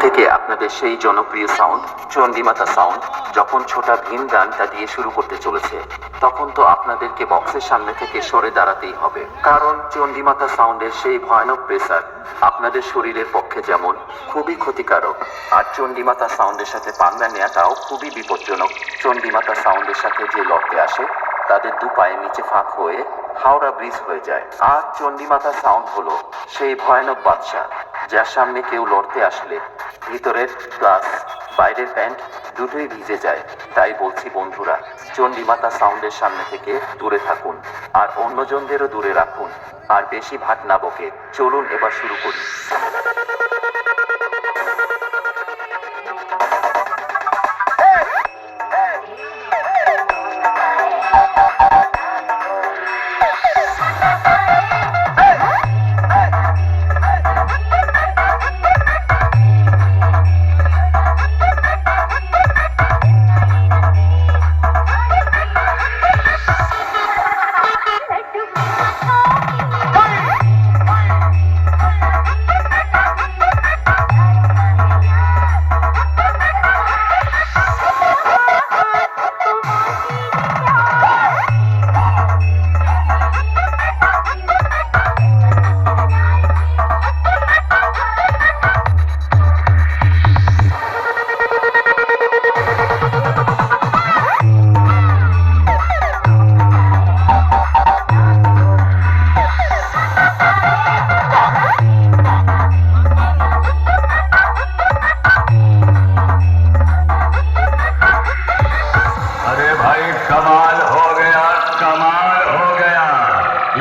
থেকে আপনাদের সেই জনপ্রিয় সাউন্ড চণ্ডীমাতা সাউন্ড যখন ছোটা ভীম গানটা দিয়ে শুরু করতে চলেছে, তখন তো আপনাদেরকে বক্সের সামনে থেকে সরে দাঁড়াতেই হবে, কারণ চণ্ডীমাতা সাউন্ডের সেই ভয়ানক প্রেসার আপনাদের শরীরের পক্ষে যেমন খুবই ক্ষতিকারক, আর চণ্ডীমাতা সাউন্ডের সাথে পাঙ্গা নেওয়াটাও খুবই বিপজ্জনক। চণ্ডীমাতা সাউন্ডের সাথে যে লড়তে আসে তাদের দু পায়ের নিচে ফাঁক হয়ে হাওড়া ব্রিজ হয়ে যায়। আর চণ্ডীমাতা সাউন্ড হলো সেই ভয়ানক বাদশা যার সামনে কেউ লড়তে আসলে ভিতরের প্লাস বাইরের প্যান্ট দুটোই ভিজে যায়। তাই বলছি বন্ধুরা, চণ্ডীমাতা সাউন্ডের সামনে থেকে দূরে থাকুন আর অন্যজনদেরও দূরে রাখুন, আর বেশি ভাট না বকে চলুন এবার শুরু করি। कमाल हो गया, कमाल हो गया।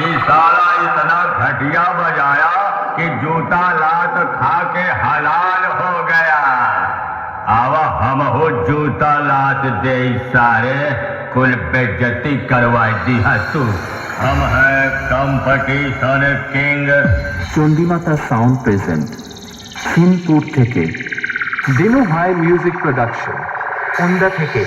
ये साला इतना घटिया बजाया कि जूता लात खा के हलाल हो गया। आवा हम हो जूता लात दे सारे कुल बेइज्जती करवाई दी है तू। हम है competition king. Chandimata sound present Sinpur থেকে। দিনু ভাই মিউজিক প্রোডাকশন, ওন্দা থেকে।